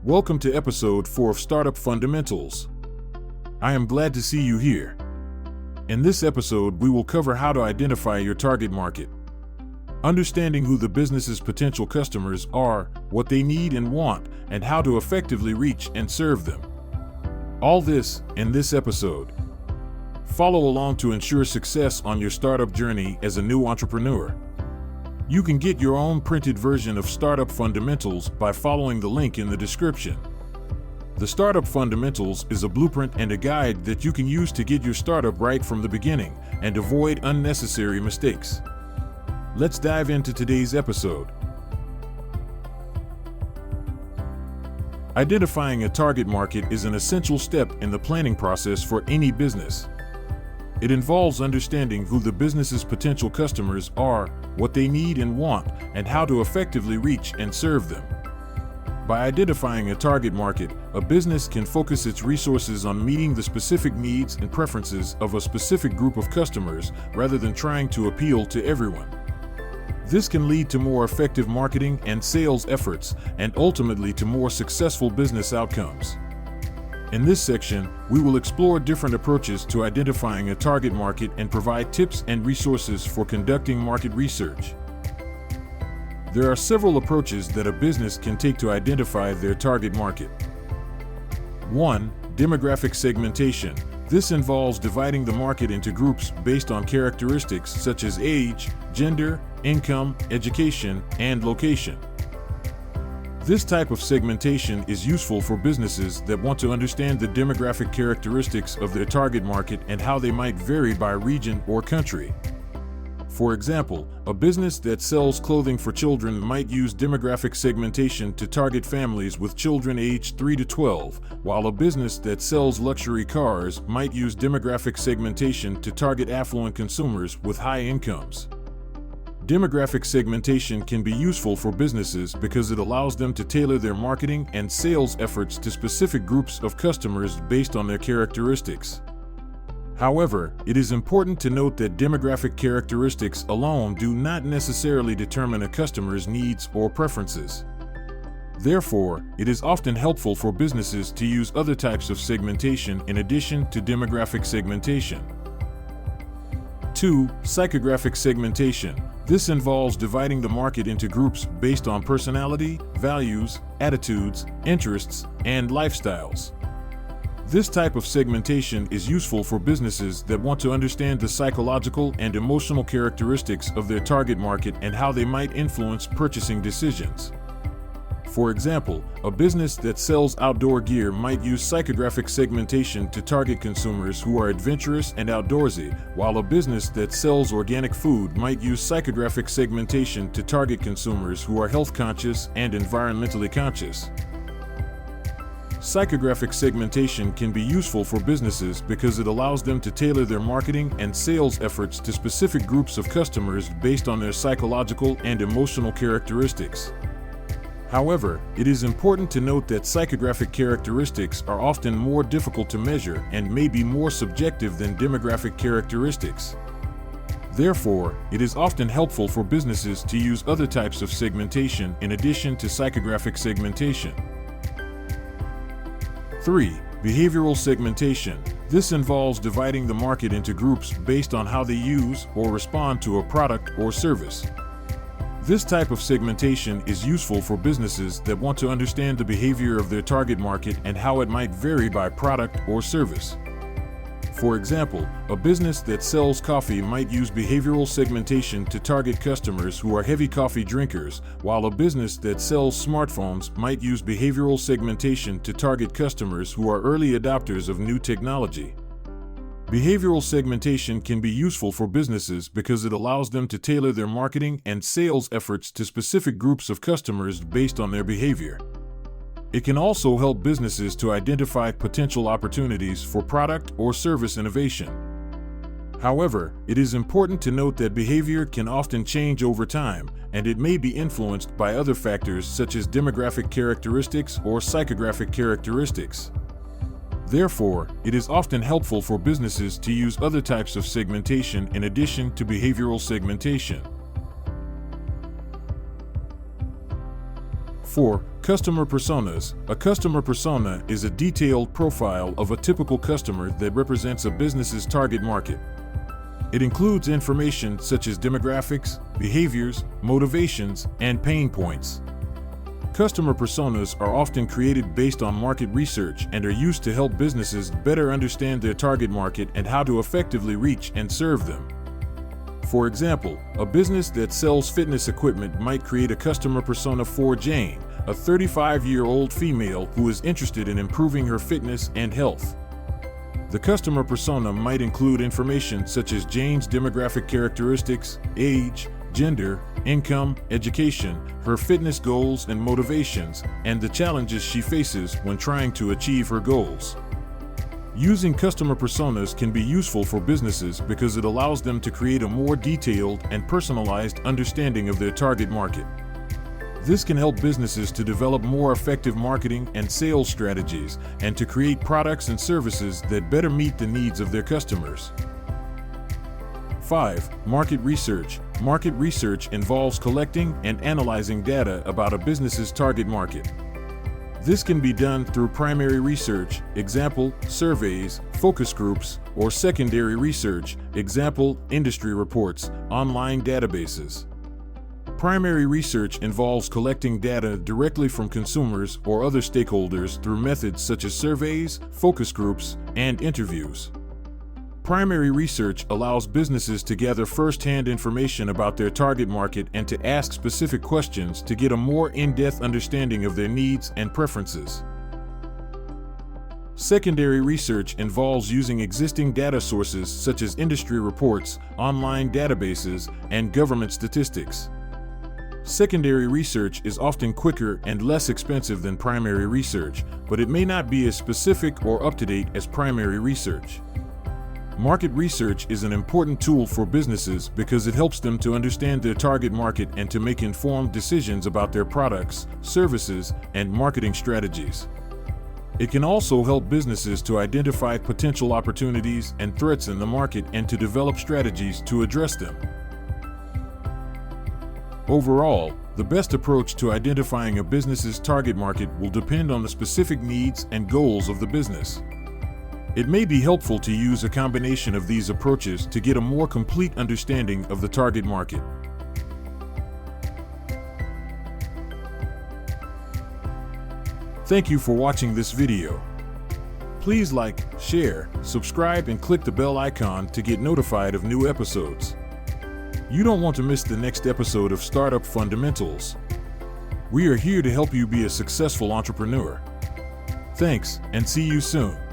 Welcome to episode 4 of Startup Fundamentals. I am glad to see you here. In this episode, we will cover how to identify your target market, understanding who the business's potential customers are, what they need and want, and how to effectively reach and serve them. All this in this episode. Follow along to ensure success on your startup journey as a new entrepreneur. You can get your own printed version of Startup Fundamentals by following the link in the description. The Startup Fundamentals is a blueprint and a guide that you can use to get your startup right from the beginning and avoid unnecessary mistakes. Let's dive into today's episode. Identifying a target market is an essential step in the planning process for any business. It involves understanding who the business's potential customers are, what they need and want, and how to effectively reach and serve them. By identifying a target market, a business can focus its resources on meeting the specific needs and preferences of a specific group of customers rather than trying to appeal to everyone. This can lead to more effective marketing and sales efforts and ultimately to more successful business outcomes. In this section, we will explore different approaches to identifying a target market and provide tips and resources for conducting market research. There are several approaches that a business can take to identify their target market. 1. Demographic segmentation. This involves dividing the market into groups based on characteristics such as age, gender, income, education, and location. This type of segmentation is useful for businesses that want to understand the demographic characteristics of their target market and how they might vary by region or country. For example, a business that sells clothing for children might use demographic segmentation to target families with children aged 3 to 12, while a business that sells luxury cars might use demographic segmentation to target affluent consumers with high incomes. Demographic segmentation can be useful for businesses because it allows them to tailor their marketing and sales efforts to specific groups of customers based on their characteristics. However, it is important to note that demographic characteristics alone do not necessarily determine a customer's needs or preferences. Therefore, it is often helpful for businesses to use other types of segmentation in addition to demographic segmentation. 2. Psychographic segmentation. This involves dividing the market into groups based on personality, values, attitudes, interests, and lifestyles. This type of segmentation is useful for businesses that want to understand the psychological and emotional characteristics of their target market and how they might influence purchasing decisions. For example, a business that sells outdoor gear might use psychographic segmentation to target consumers who are adventurous and outdoorsy, while a business that sells organic food might use psychographic segmentation to target consumers who are health conscious and environmentally conscious. Psychographic segmentation can be useful for businesses because it allows them to tailor their marketing and sales efforts to specific groups of customers based on their psychological and emotional characteristics. However, it is important to note that psychographic characteristics are often more difficult to measure and may be more subjective than demographic characteristics. Therefore, it is often helpful for businesses to use other types of segmentation in addition to psychographic segmentation. 3. Behavioral segmentation. This involves dividing the market into groups based on how they use or respond to a product or service. This type of segmentation is useful for businesses that want to understand the behavior of their target market and how it might vary by product or service. For example, a business that sells coffee might use behavioral segmentation to target customers who are heavy coffee drinkers, while a business that sells smartphones might use behavioral segmentation to target customers who are early adopters of new technology. Behavioral segmentation can be useful for businesses because it allows them to tailor their marketing and sales efforts to specific groups of customers based on their behavior. It can also help businesses to identify potential opportunities for product or service innovation. However, it is important to note that behavior can often change over time, and it may be influenced by other factors such as demographic characteristics or psychographic characteristics. Therefore, it is often helpful for businesses to use other types of segmentation in addition to behavioral segmentation. 4. Customer personas. A customer persona is a detailed profile of a typical customer that represents a business's target market. It includes information such as demographics, behaviors, motivations, and pain points. Customer personas are often created based on market research and are used to help businesses better understand their target market and how to effectively reach and serve them. For example, a business that sells fitness equipment might create a customer persona for Jane, a 35-year-old female who is interested in improving her fitness and health. The customer persona might include information such as Jane's demographic characteristics, age, gender, income, education, her fitness goals and motivations, and the challenges she faces when trying to achieve her goals. Using customer personas can be useful for businesses because it allows them to create a more detailed and personalized understanding of their target market. This can help businesses to develop more effective marketing and sales strategies and to create products and services that better meet the needs of their customers. 5. Market research. Market research involves collecting and analyzing data about a business's target market. This can be done through primary research, example, surveys, focus groups, or secondary research, example, industry reports, online databases. Primary research involves collecting data directly from consumers or other stakeholders through methods such as surveys, focus groups, and interviews. Primary research allows businesses to gather first-hand information about their target market and to ask specific questions to get a more in-depth understanding of their needs and preferences. Secondary research involves using existing data sources such as industry reports, online databases, and government statistics. Secondary research is often quicker and less expensive than primary research, but it may not be as specific or up-to-date as primary research. Market research is an important tool for businesses because it helps them to understand their target market and to make informed decisions about their products, services, and marketing strategies. It can also help businesses to identify potential opportunities and threats in the market and to develop strategies to address them. Overall, the best approach to identifying a business's target market will depend on the specific needs and goals of the business. It may be helpful to use a combination of these approaches to get a more complete understanding of the target market. Thank you for watching this video. Please like, share, subscribe, and click the bell icon to get notified of new episodes. You don't want to miss the next episode of Startup Fundamentals. We are here to help you be a successful entrepreneur. Thanks, and see you soon.